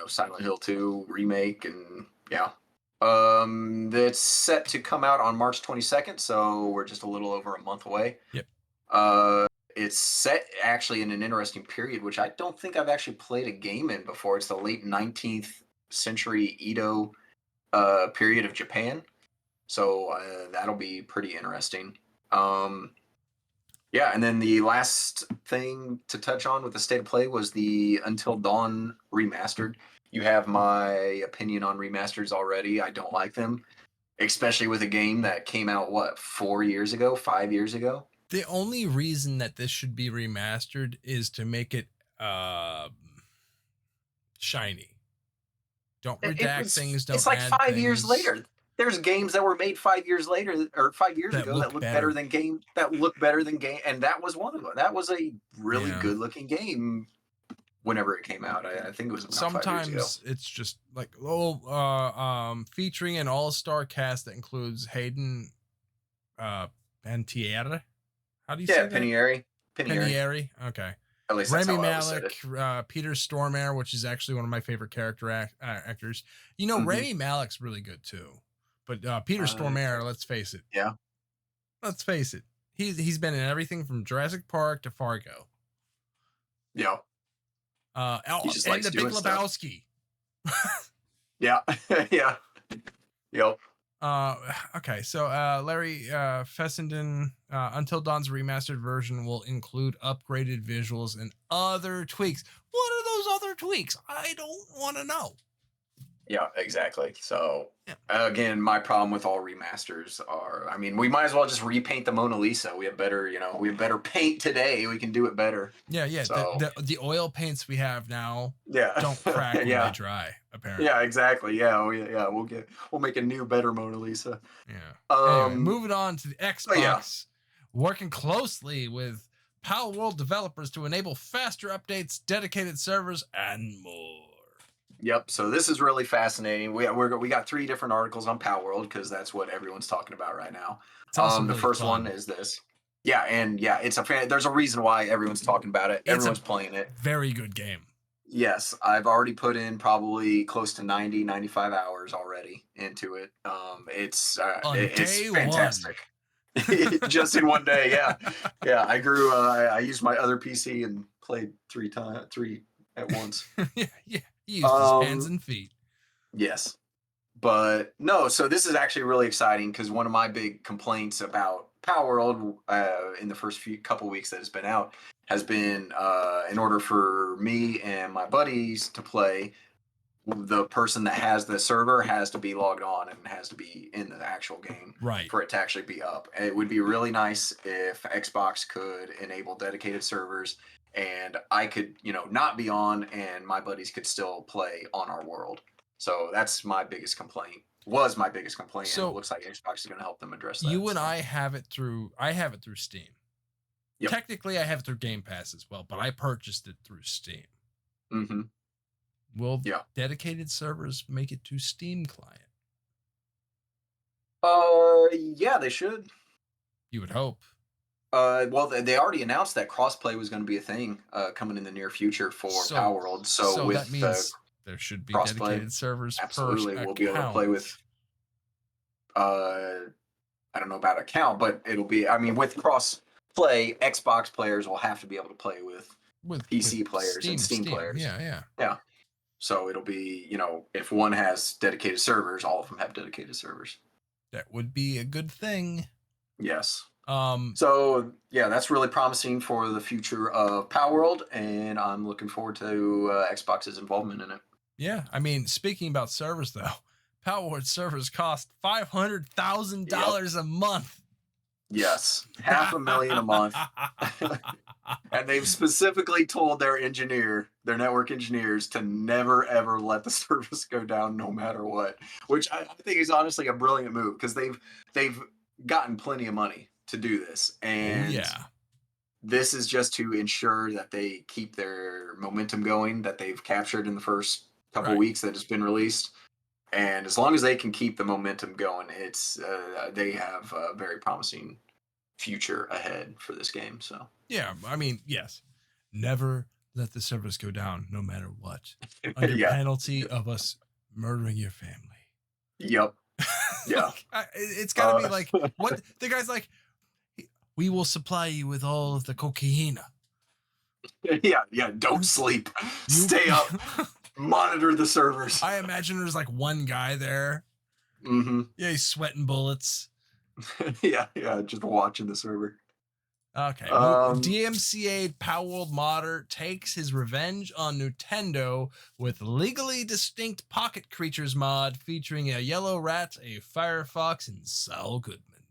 Silent Hill 2 remake, and yeah. That's set to come out on March 22nd, so we're just a little over a month away.
Yep.
Uh, it's set actually in an interesting period, which I don't think I've actually played a game in before. It's the late 19th century Edo period of Japan, so that'll be pretty interesting. Yeah, and then the last thing to touch on with the state of play was the Until Dawn remastered. You have my opinion on remasters already. I don't like them, especially with a game that came out, what, 4 years ago, 5 years ago?
The only reason that this should be remastered is to make it shiny. Don't redact things,
It's
don't
like
add
5 years
things
later. There's games that were made 5 years later or 5 years
that
ago that
look
look better
better.
than game, and that was one of them. That was a really
Yeah.
good looking game whenever it came out. I think it was about 5 years ago.
Sometimes it's just like featuring an all-star cast that includes Hayden Panettiere. How do you
Yeah,
say that?
Penieri. Penieri.
Panettiere. Okay.
At least that's
Remy
how I always said
Malik,
it.
Peter Stormare, which is actually one of my favorite character actors. You know,
Hmm.
Remy Malik's really good too, but Peter
Uh,
Stormare, let's face it.
yeah.
Let's face it. He's been in everything from Jurassic Park to Fargo.
Yeah. He just
And
likes
the Big
doing stuff.
Lebowski.
Yeah. Yeah. Yep.
Okay, so Larry Fessenden, Until Dawn's remastered version will include upgraded visuals and other tweaks. What are those other tweaks? I don't want to know.
Yeah, exactly. So
Yeah.
again, my problem with all remasters are, I mean, we might as well just repaint the Mona Lisa. We have better, we have better paint today. We can do it better.
Yeah.
So
The oil paints we have now
yeah,
don't crack when they
yeah,
dry, apparently.
yeah, exactly. Yeah, we'll make a new, better Mona Lisa.
Yeah. Anyway,
Um,
moving on to the
but yeah,
Xbox, working closely with Palwolrd developers to enable faster updates, dedicated servers, and more.
yep. So this is really fascinating. We got three different articles on Palworld because that's what everyone's talking about right now.
It's also
The
really
first one
fun.
is this. Yeah, and yeah, there's a reason why everyone's talking about it.
It's
Everyone's
a
playing it.
very good game.
Yes, I've already put in probably close to 90, 95 hours already into it.
On
It's
day one.
fantastic. Just in one day, yeah. Yeah, I grew I used my other PC and played three at once.
Yeah. He used his hands
Um
and feet.
yes. But no, so this is actually really exciting because one of my big complaints about Power World in the first few couple weeks that it's been out has been in order for me and my buddies to play, the person that has the server has to be logged on and has to be in the actual game
Right.
for it to actually be up. It would be really nice if Xbox could enable dedicated servers and I could, not be on and my buddies could still play on our world. So that's my biggest complaint. Was my biggest complaint, and it
So
looks like Xbox is going to help them address
you
that.
and
So,
I have it through Steam.
yep.
Technically I have it through Game Pass as well, but I purchased it through Steam.
Mm-hmm.
Will
Yeah.
dedicated servers make it to Steam client?
Yeah, they should.
You would hope.
Well, they already announced that crossplay was going to be a thing coming in the near future for
So
Palworld. So
so that
with the
means there should be
crossplay,
dedicated servers per
absolutely, we'll be able to play
account
with. I don't know about account, but it'll be. I mean, with cross play, Xbox players will have to be able to play with
with
PC players and Steam
Steam.
players.
Yeah, yeah.
Yeah. So it'll be, if one has dedicated servers, all of them have dedicated servers.
That would be a good thing.
Yes.
Um
So yeah, that's really promising for the future of Palworld, and I'm looking forward to Xbox's involvement in it.
yeah, I mean, speaking about servers though, Palwolrd servers cost
Yep.
$500,000 a month.
Yes. Half a million a month. And they've specifically told their network engineers, to never ever let the service go down, no matter what. Which I think is honestly a brilliant move, because they've gotten plenty of money to do this,
Oh
and
yeah.
this is just to ensure that they keep their momentum going that they've captured in the first couple of
Right.
weeks that it's been released. And as long as they can keep the momentum going, they have a very promising future ahead for this game. So
Yeah, I mean, yes. Never let the servers go down no matter what. Under
yeah,
penalty of us murdering your family.
yep, yeah,
Like, it's got to be
uh,
like what the guy's like, we will supply you with all of the cocaine.
yeah. Don't sleep,
You
stay up, monitor the servers.
I imagine there's like one guy there.
Hmm.
Yeah, he's sweating bullets.
Yeah, just watching the server.
Okay.
Um,
DMCA Palworld Modder takes his revenge on Nintendo with legally distinct Pocket Creatures mod featuring a yellow rat, a firefox, and Saul Goodman.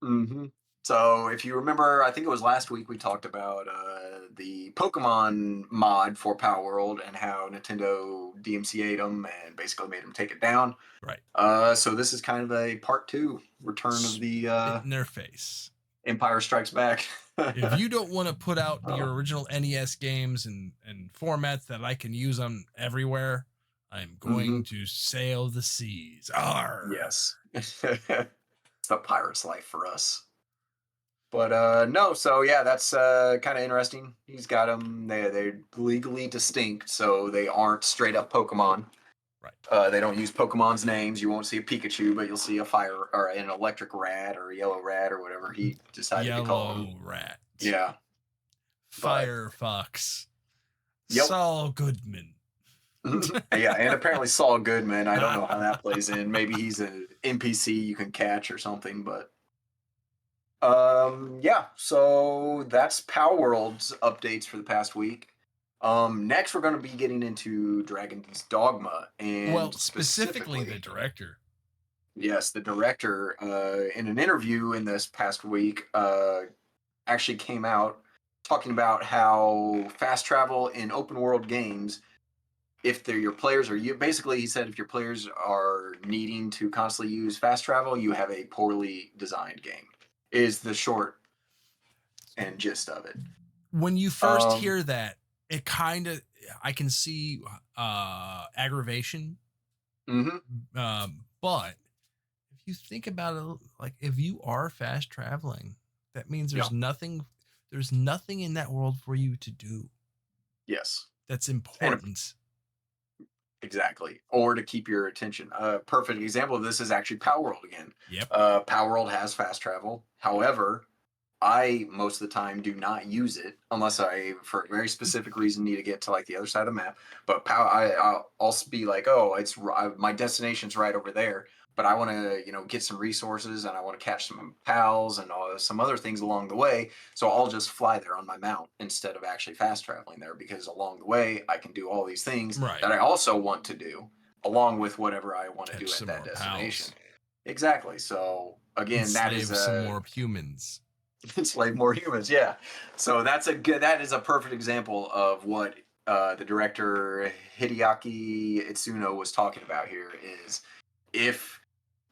hmm So, if you remember, I think it was last week we talked about the Pokemon mod for Power World and how Nintendo DMCA'd them and basically made them take it down.
Right.
So this is kind of a part two return of the
Spit in their face.
Empire Strikes Back.
If you don't want to put out
Oh,
your original NES games and formats that I can use on everywhere, I'm
hmm
going to sail the seas. Arr!
yes, it's the pirate's life for us. But no, so yeah, that's kind of interesting. He's got them. They're legally distinct, so they aren't straight up Pokemon.
Right.
They don't use Pokemon's names. You won't see a Pikachu, but you'll see a fire or an electric rat or a yellow rat or whatever he decided to call them.
Yellow rat.
Yeah, but
Firefox.
yep.
Saul Goodman.
Yeah, and apparently Saul Goodman. I don't know how that plays in. Maybe he's an NPC you can catch or something, but yeah, so that's Power World's updates for the past week. Next we're going to be getting into Dragon's Dogma, and
Well, specifically the
specifically,
director.
yes, the director in an interview in this past week actually came out talking about how fast travel in open world games, if they're your players are you basically, he said, if your players are needing to constantly use fast travel, you have a poorly designed game, is the short and gist of it.
When you first
Um,
hear that, it kind of I can see aggravation.
mhm,
But if you think about it, like if you are fast traveling, that means
yeah,
there's nothing in that world for you to do
yes,
that's
and
important.
exactly, or to keep your attention. A perfect example of this is actually Power World again.
Yep.
Power World has fast travel. However, I most of the time do not use it unless I, for a very specific reason, need to get to like the other side of the map. But I'll also be like, oh, my destination's right over there, but I want to, get some resources and I want to catch some pals and some other things along the way. So I'll just fly there on my mount instead of actually fast traveling there, because along the way I can do all these things
Right.
that I also want to do along with whatever I want to
Catch
do at
some
that
more
destination.
pals.
Exactly. So again, that is
Enslave some more humans.
enslave more humans. Yeah. So that is a perfect example of what the director Hideaki Itsuno was talking about here. Is if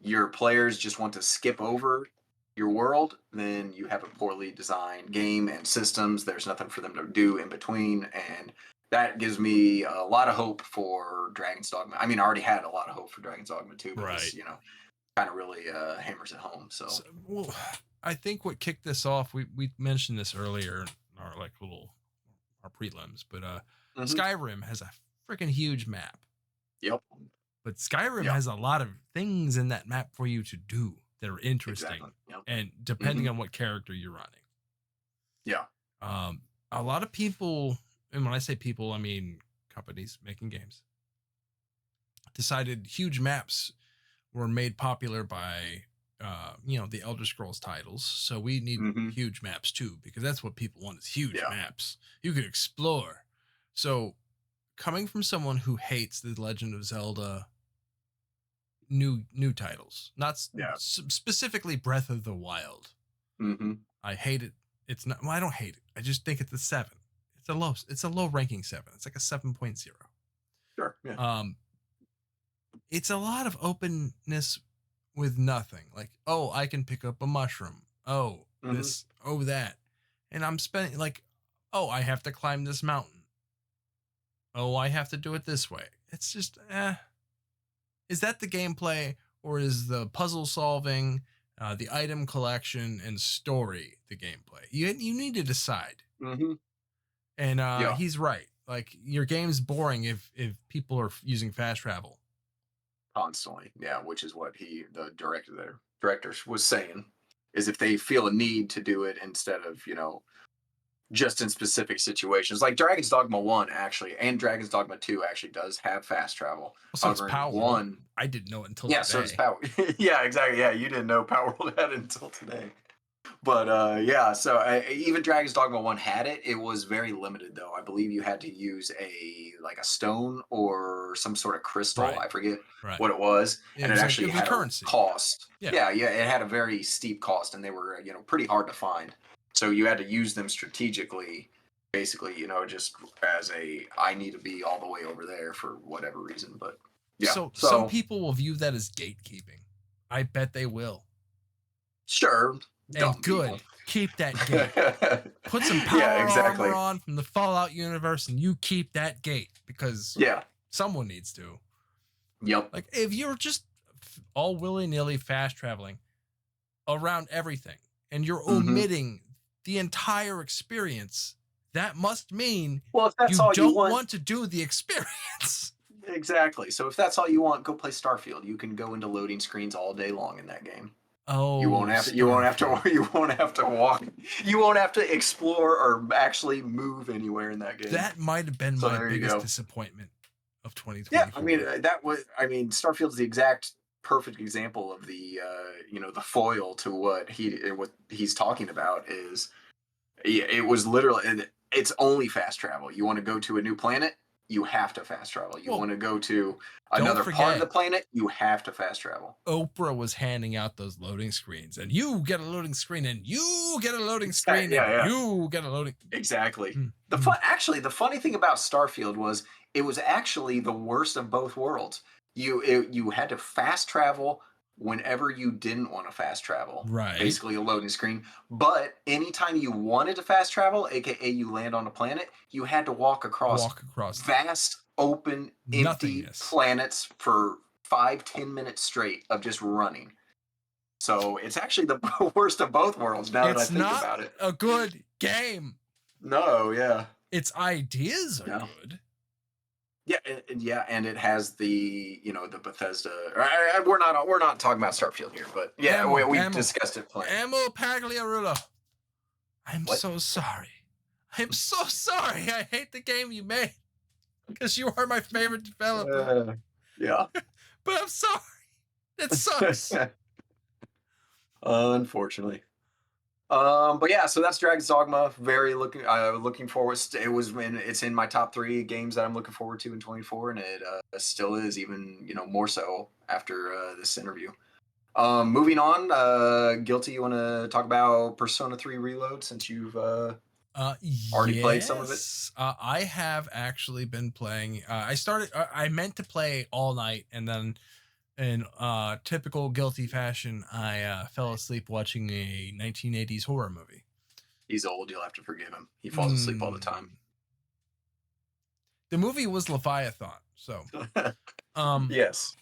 your players just want to skip over your world, then you have a poorly designed game and systems. There's nothing for them to do in between, and that gives me a lot of hope for Dragon's Dogma. I mean, I already had a lot of hope for Dragon's Dogma too, because
Right.
kind of really hammers it home. So,
So, well, I think what kicked this off, we mentioned this earlier in our like little our prelims, but
hmm
Skyrim has a freaking huge map.
yep,
But Skyrim
yeah,
has a lot of things in that map for you to do that are
exactly,
interesting,
yep,
and depending
hmm
on what character you're running.
yeah,
A lot of people, and when I say people, I mean companies making games, decided huge maps were made popular by the Elder Scrolls titles. So we need
hmm
huge maps too, because that's what people want is huge
yeah,
maps. You could explore. So coming from someone who hates the Legend of Zelda new titles, not
yeah,
specifically Breath of the Wild.
hmm
I hate it. It's not. Well, I don't hate it. I just think it's a 7. It's a low ranking 7. It's like a 7.0.
sure, yeah,
Um, it's a lot of openness with nothing. Like, oh, I can pick up a mushroom. Oh,
hmm
this, oh, that. And I'm spending like, oh, I have to climb this mountain. Oh, I have to do it this way. It's just, is that the gameplay, or is the puzzle solving, the item collection, and story the gameplay? You need to decide.
hmm
And
yeah,
he's right. Like your game's boring if people are using fast travel.
constantly, yeah, which is what the director was saying, is if they feel a need to do it instead of just in specific situations. Like Dragon's Dogma 1 actually and Dragon's Dogma 2 actually does have fast travel.
So it's
However, in
Palwolrd.
1,
I didn't know it until
yeah, so it's
today.
Power. Yeah, exactly. Yeah, you didn't know Power World had it until today. But yeah, so even Dragon's Dogma 1 had it. It was very limited though. I believe you had to use a stone or some sort of crystal.
Right.
I forget
Right.
what it was,
It
and it
was a it
actually
was a
had a
currency.
cost.
Yeah.
Yeah, yeah, it had a very steep cost, and they were pretty hard to find. So you had to use them strategically, basically, just as I need to be all the way over there for whatever reason. But yeah,
So some
so
people will view that as gatekeeping. I bet they will.
sure,
And
dumb people.
good. Keep that gate. Put some
Yeah,
power armor
exactly.
on from the Fallout universe and you keep that gate because
Yeah.
someone needs to.
Yep.
Like if you're just all willy-nilly fast traveling around everything and you're
hmm
omitting the entire experience, that must mean
Well, if that's
you
all you
don't
want,
want to do the experience.
exactly. So if that's all you want, go play Starfield. You can go into loading screens all day long in that game. You won't
Oh,
have to. You won't have to.
Starfield.
You won't have to walk. You won't have to explore or actually move anywhere in that game.
That might have been
So
my
there you
biggest
go.
disappointment of
Yeah, I mean
2024.
that was. I mean, Starfield's the exact perfect example of the foil to what he's talking about is. Yeah, it was literally. It's only fast travel. You want to go to a new planet, you have to fast travel. You
Well,
want to go to
don't
another part of the
forget,
planet, you have to fast travel.
Oprah was handing out those loading screens, and you get a loading screen, and you get a loading
Yeah,
screen, and
yeah,
you get a loading.
exactly.
Mm,
The
mm.
fun, actually, the funny thing about Starfield was it was actually the worst of both worlds. You had to fast travel whenever you didn't want to fast travel,
Right.
basically a loading screen. But anytime you wanted to fast travel, aka you land on a planet, you had to walk across
Walk across
vast, open, empty
nothingness.
planets for 5-10 minutes straight of just running. So it's actually the worst of both worlds now that I
It's
think
not
about it.
a good game.
No, yeah.
Its ideas are
No.
good.
Yeah, yeah, and it has the Bethesda. We're not talking about Starfield here, but yeah, we discussed it plenty.
Ammo Pagliarulo. I'm
What?
so sorry. I'm so sorry. I hate the game you made because you are my favorite developer.
Yeah.
But I'm sorry. It sucks.
Unfortunately. But yeah, so that's Dragon's Dogma. Very looking forward. It's in my top 3 games that I'm looking forward to in 24, and it still is even more so after this interview. Moving on, Guilty. You want to talk about Persona 3 Reload since you've already played some of it?
Yes. I have actually been playing. I meant to play all night, and then in typical Guilty fashion, I fell asleep watching a 1980s horror movie.
He's old. You'll have to forgive him. He falls asleep all the time.
Mm. The movie was Leviathan, so um
Yes.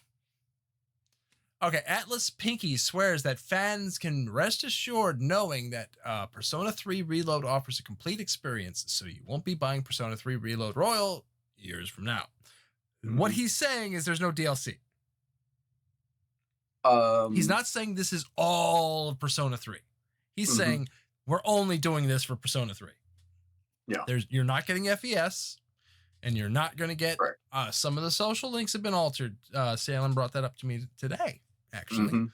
Okay, Atlas Pinky swears that fans can rest assured knowing that Persona 3 Reload offers a complete experience, so you won't be buying Persona 3 Reload Royal years from now. What
Mhm.
he's saying is there's no DLC. He's
Um,
not saying this is all of Persona 3. He's
mhm.
saying we're only doing this for Persona 3.
Yeah,
You're not getting FES, and you're not going to get
right.
some of the social links have been altered. Salem brought that up to me today, actually.
Mhm.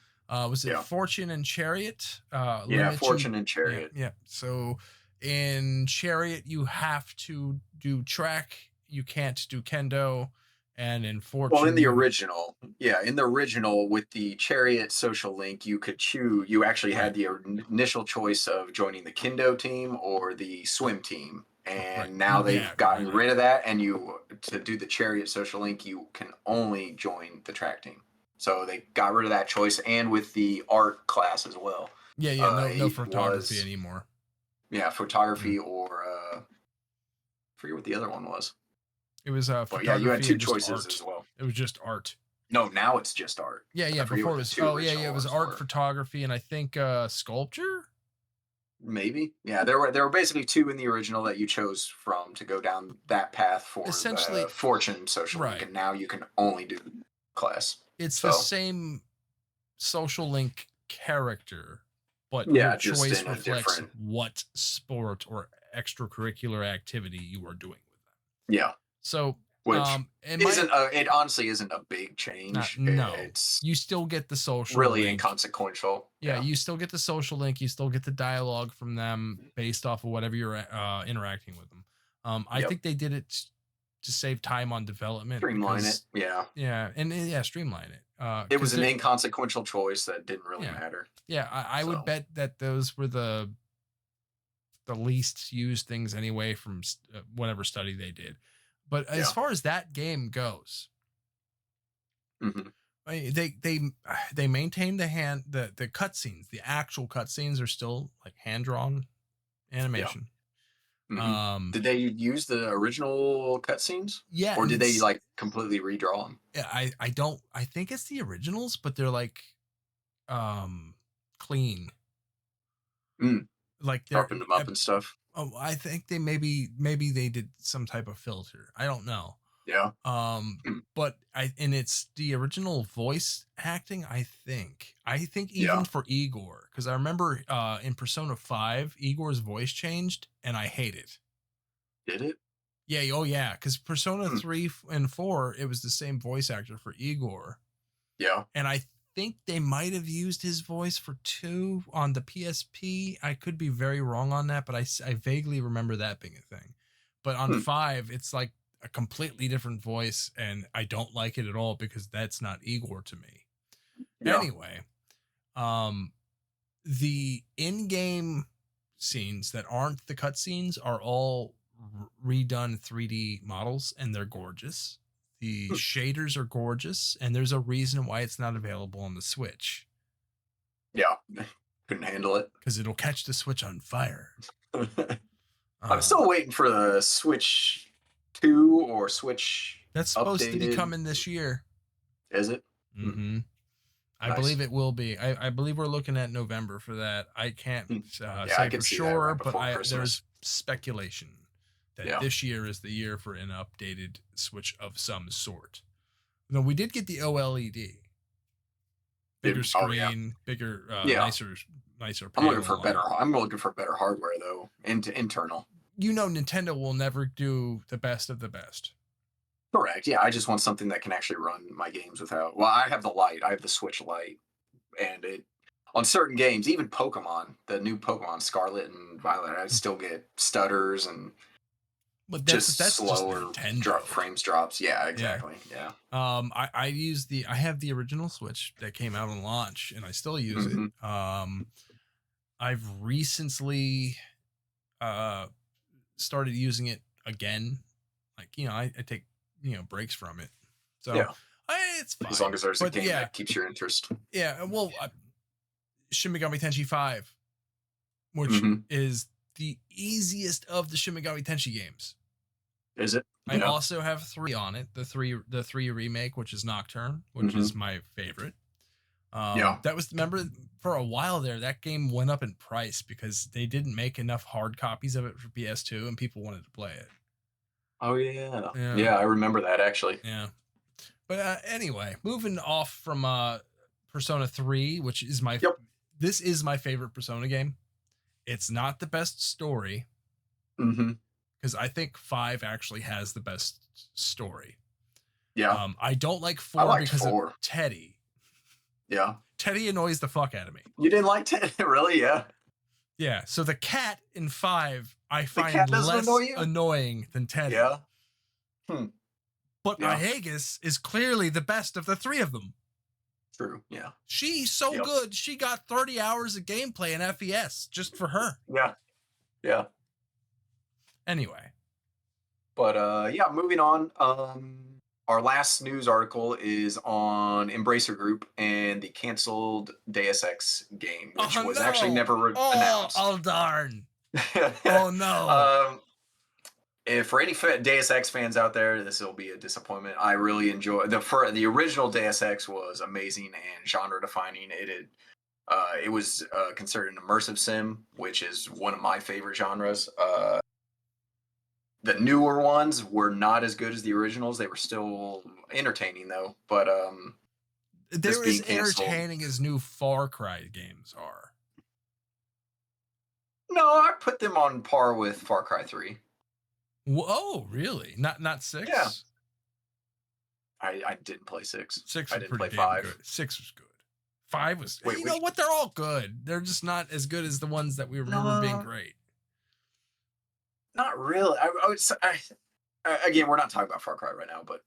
Was it
Yeah.
Fortune and Chariot?
Yeah,
Limit you.
Fortune and
Yeah,
Chariot.
yeah. So in Chariot, you have to do track. You can't do kendo. And in
Well, in
Fortune,
the
you
original, yeah, in the original with the Chariot social link, you could choose. You actually
right,
had the initial choice of joining the Kendo team or the swim team,
right,
and now they've
yeah, right,
gotten
right.
rid of that. And you to do the Chariot social link, you can only join the track team. So they got rid of that choice, and with the art class as well.
Yeah, yeah. No
It
photography
was
anymore.
yeah
Mm.
photography or forget what the other one was,
It was
but yeah, you had
photography
two
and just
choices
art.
as well.
It was just art.
No, now it's just art.
Yeah,
I
yeah.
forget
Before
what
it
the
was.
two
Oh, yeah,
original
yeah. It was
ones
art,
were.
photography, and I think sculpture.
Maybe. Yeah, there were basically two in the original that you chose from to go down that path for the
Essentially,
Fortune social link,
right.
and now you can only do class.
It's the
So
same social link character, but your
yeah, just
choice
in a
reflects
different
what sport or extracurricular activity you are doing with them.
yeah,
So,
which
in my
isn't it honestly isn't a big change.
no,
It's
you still get the social
really
link.
inconsequential.
Yeah,
Yeah.
you still get the social link. You still get the dialogue from them based off of whatever you're interacting with them. I
Yep.
think they did it to save time on development
Streamline it.
because,
Yeah.
yeah, and yeah, streamline it.
It was
Because
an inconsequential choice that didn't really
yeah,
matter.
yeah, I would
So
bet that those were the least used things anyway from whatever study they did. But as
yeah.
far as that game goes,
Hmm.
they maintain the cutscenes. The actual cutscenes are still like hand drawn
Yeah.
animation.
Hmm.
Um,
Did they use the original cutscenes,
yeah,
or
and
did they
it's
like completely redraw them?
yeah, I don't I think it's the originals, but they're like um clean.
Mm,
Like they're
sharpened them up and stuff.
oh, I think they they did some type of filter. I don't know.
Yeah.
Um,
Mm,
but and it's the original voice acting, I think. I think even
yeah.
for Igor, because I remember in Persona 5, Igor's voice changed and I hate it.
Did it?
Yeah, oh yeah, because Persona
Mm,
3 and 4, it was the same voice actor for Igor.
yeah.
And I think they might have used his voice for 2 on the PSP. I could be very wrong on that, but I vaguely remember that being a thing. But on
Mm,
5, it's like a completely different voice, and I don't like it at all because that's not Igor to me.
yeah.
Anyway, um, the in-game scenes that aren't the cutscenes are all redone 3D models, and they're gorgeous. The
Mm,
shaders are gorgeous, and there's a reason why it's not available on the Switch
yeah. Couldn't handle it.
because it'll catch the Switch on fire.
I'm
Uh,
still waiting for the Switch 2 or Switch
that's supposed to be
updated.
coming this year.
Is it? Mm,
Hmm. I
nice.
believe it will be. I believe we're looking at November for that. I can't
Mm. Yeah, I
say
could
for
see that
sure,
right
but
before
there's
Christmas.
speculation that
Yeah.
this year is the year for an updated Switch of some sort. No, we did get the OLED, bigger
Oh yeah.
screen, bigger,
Yeah.
nicer
I'm looking for
panel on
better.
it.
I'm looking for better hardware though, internal.
You know, Nintendo will never do the best of the best.
Correct. Yeah, I just want something that can actually run my games without. Well, I have the Lite. I have the Switch Lite, and it on certain games, even Pokemon, the new Pokemon Scarlet and Violet, I still get stutters and
But
just
that's just
slower
Nintendo.
frames drops. Yeah,
Yeah.
exactly. Yeah.
I have the original Switch that came out on launch, and I still use it.
Hmm.
I've recently uh started using it again. Like, I take, breaks from it. So
Yeah.
it's
As long
fine.
as there's a
But
game
yeah,
that keeps your interest.
yeah. Well, Shin Megami Tensei 5, which
Hmm.
is the easiest of the Shin Megami Tensei games.
Is it?
I
Yeah.
also have 3 on it. The three remake, which is Nocturne, which
Hmm.
is my favorite.
Yeah.
That was, remember, for a while there, that game went up in price because they didn't make enough hard copies of it for PS2 and people wanted to play it.
Oh yeah.
Yeah.
Yeah, I remember that actually.
Yeah. But anyway, moving off from Persona 3, which is
Yep.
this is my favorite Persona game. It's not the best story
Mm-hmm.
because I think 5 actually has the best story.
Yeah.
I don't like
I
4
liked
because of
4.
Teddy.
Yeah.
Teddy annoys the fuck out of me.
You didn't like 10? Really? Yeah.
Yeah, so the cat in 5 I
The
find
cat doesn't annoy
less
you?
annoying than Teddy.
Yeah. Hmm.
But
Yeah.
Aegis is clearly the best of the 3 of them.
True. Yeah.
She's so
Yep.
good. She got 30 hours of gameplay in FES just for her.
Yeah. Yeah.
Anyway.
But yeah, moving on. Our last news article is on Embracer Group and the canceled Deus Ex game, which
Oh
was actually
no.
never
Oh,
announced.
oh darn. Oh no.
If for any Deus Ex fans out there, this will be a disappointment. I really enjoy the original Deus Ex was amazing and genre defining. It was considered an immersive sim, which is one of my favorite genres. The newer ones were not as good as the originals. They were still entertaining though, but this
They're as
being canceled.
entertaining as new Far Cry games are.
No, I put them on par with Far Cry 3.
Whoa, really? Not 6?
Yeah. I didn't play 6.
6
I
was
didn't
pretty
play
damn
5.
good. 6 was good. 5 was,
Wait,
you know what? They're all good. They're just not as good as the ones that we remember being great.
Not really. I would say, again, we're not talking about Far Cry right now, but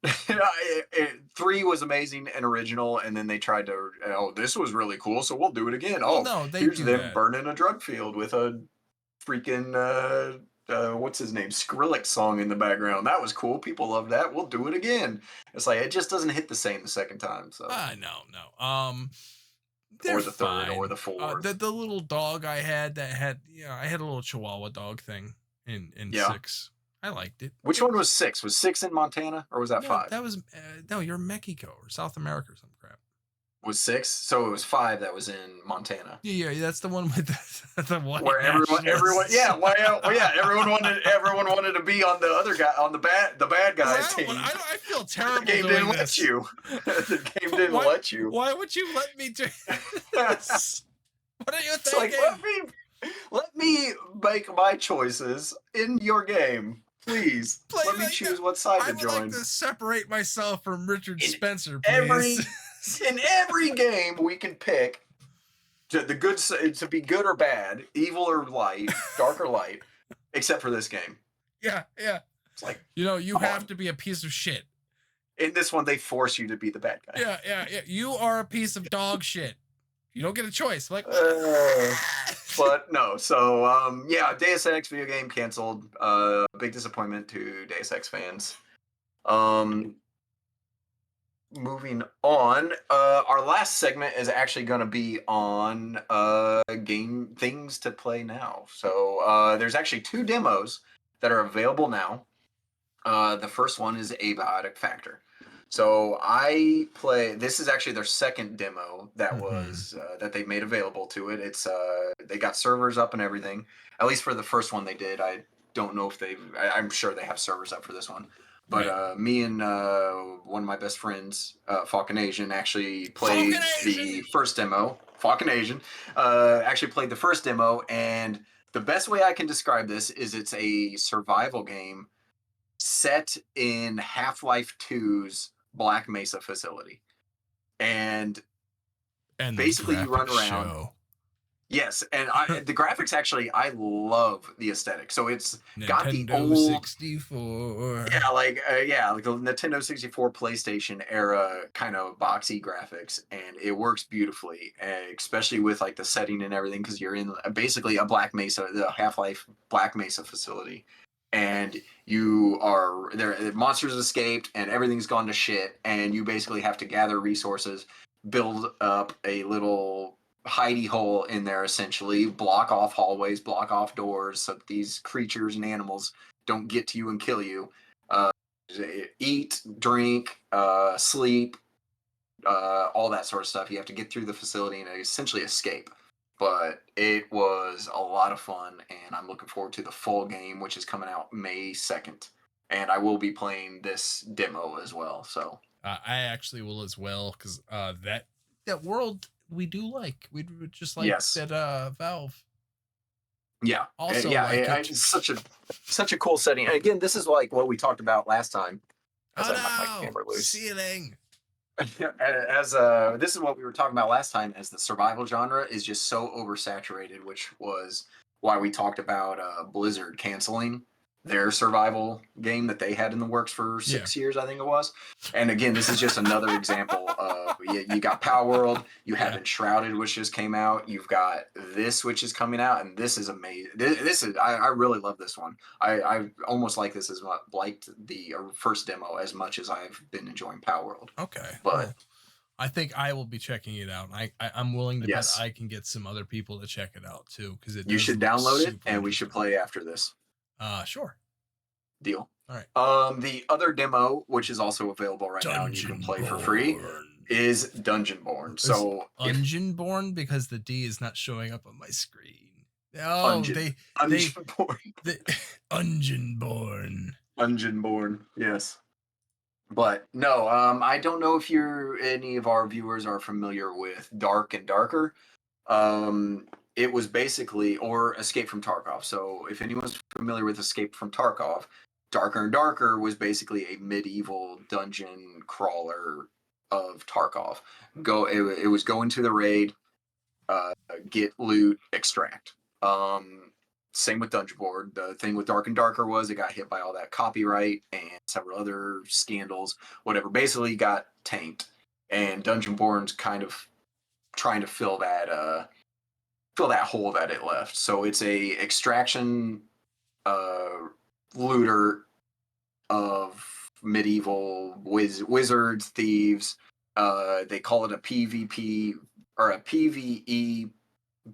3 was amazing and original, and then they tried to, oh, this was really cool, so we'll do it again.
Well,
Oh,
no, they
here's
do
them
that.
burning a drug field with a freaking what's his name, Skrillex song in the background. That was cool. People love that. We'll do it again. It's like it just doesn't hit the same the second time. So
No. They're
or the third
fine.
or the fourth.
The little dog I had that had, I had a little Chihuahua dog thing in
Yeah.
6. I liked it.
Which one was 6? Was 6 in Montana or was that
No,
5?
that was no, you're in Mexico or South America or some crap.
Was 6? So it was 5 that was in Montana.
Yeah, that's the one with the white
Where everyone, yeah, everyone wanted to be on the other guy, on the bad guy's team.
I feel terrible.
The game
doing
didn't
this.
let you. The game didn't let you.
Why would you let me do this? What are you
It's
thinking?
like, let me make my choices in your game. Please, let me choose what side to join.
I would like to separate myself from Richard Spencer,
please.
In
every game we can pick to be good or bad, evil or light, dark or light, except for this game.
Yeah.
It's like,
you have to be a piece of shit.
In this one, they force you to be the bad guy.
Yeah. You are a piece of dog shit. You don't get a choice. Like,
but no. So yeah, Deus Ex video game canceled. Big disappointment to Deus Ex fans. Moving on, our last segment is actually going to be on game things to play now. So there's actually 2 demos that are available now. The first one is Abiotic Factor. So this is actually their second demo that was that they made available to it. It's they got servers up and everything. At least for the first one they did. I don't know if I'm sure they have servers up for this one. But me and one of my best friends, Falcon Asian, actually played the first demo. Falcon Asian actually played the first demo, and the best way I can describe this is it's a survival game set in Half-Life 2's Black Mesa facility, and basically you run around. Yes, and the graphics actually, I love the aesthetic. So it's got the old
64.
Yeah, like the Nintendo 64 PlayStation era kind of boxy graphics, and it works beautifully, especially with like the setting and everything, because you're in basically a Black Mesa, the Half-Life Black Mesa facility, and you are there. Monsters escaped, and everything's gone to shit, and you basically have to gather resources, build up a little hidey hole in there, essentially block off hallways, block off doors, so that these creatures and animals don't get to you and kill you. Eat, drink, sleep, all that sort of stuff. You have to get through the facility and essentially escape. But it was a lot of fun, and I'm looking forward to the full game, which is coming out May 2nd. And I will be playing this demo as well. So
I actually will as well because that world we do like. We would just like
yes,
that Valve
yeah,
also
yeah,
like it.
it's such a cool setting. And again, this is like what we talked about last time. As
Oh
I knock my
no,
camera loose.
ceiling.
As this is what we were talking about last time, as the survival genre is just so oversaturated, which was why we talked about Blizzard canceling their survival game that they had in the works for
Yeah.
6 years, I think it was. And again, this is just another example of you got Palworld, you have
Yeah.
Enshrouded, which just came out, you've got this, which is coming out, and this is amazing. This is I really love this one. I almost like this as much, liked the first demo as much as I've been enjoying Palworld.
Okay.
But
Well, I think I will be checking it out. I'm willing to bet
yes,
I can get some other people to check it out too because it
you
does
should
look
download it,
super
and we should
interesting.
play after this.
Sure.
Deal.
All right.
The other demo, which is also available right now and you can play for free,
Dungeonborn.
is Dungeonborn.
Is
So if
Ungeonborn because the D is not showing up on my screen. Oh,
Ungen,
they
Ungeonborn,
the Ungeonborn.
Ungeonborn, yes. But no, I don't know if any of our viewers are familiar with Dark and Darker. It was basically, or Escape from Tarkov. So if anyone's familiar with Escape from Tarkov, Darker and Darker was basically a medieval dungeon crawler of Tarkov. It was go into the raid, get loot, extract. Same with Dungeon Board. The thing with Dark and Darker was it got hit by all that copyright and several other scandals. Whatever, basically got tanked, and Dungeon Born's kind of trying to fill that hole that it left. So it's a extraction looter of medieval wizards, thieves. They call it a PvP or a PvE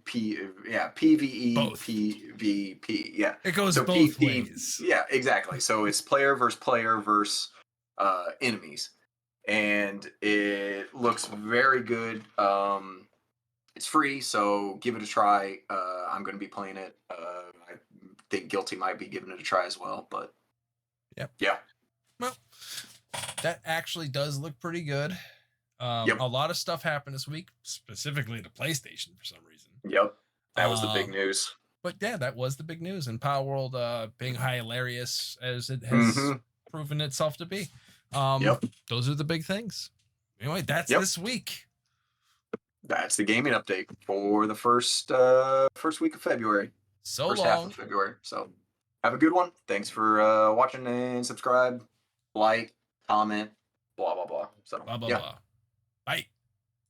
PvE
Both.
PvP. Yeah.
It goes
So
both
PP.
ways.
Yeah, exactly. So it's player versus enemies, and it looks very good. It's free, so give it a try. I'm going to be playing it. I think Guilty might be giving it a try as well, but
Yep.
yeah.
Well, that actually does look pretty good.
Yep.
A lot of stuff happened this week, specifically to PlayStation for some reason.
Yep. That was the big news.
But yeah, that was the big news, and Palworld being hilarious as it has
Mm-hmm.
proven itself to be.
Yep.
Those are the big things. Anyway, that's
Yep.
this week.
That's the gaming update for the first week of February.
So
First
long.
half of February. So have a good one. Thanks for watching and subscribe, like, comment, blah blah blah. So
Blah blah
yeah.
blah.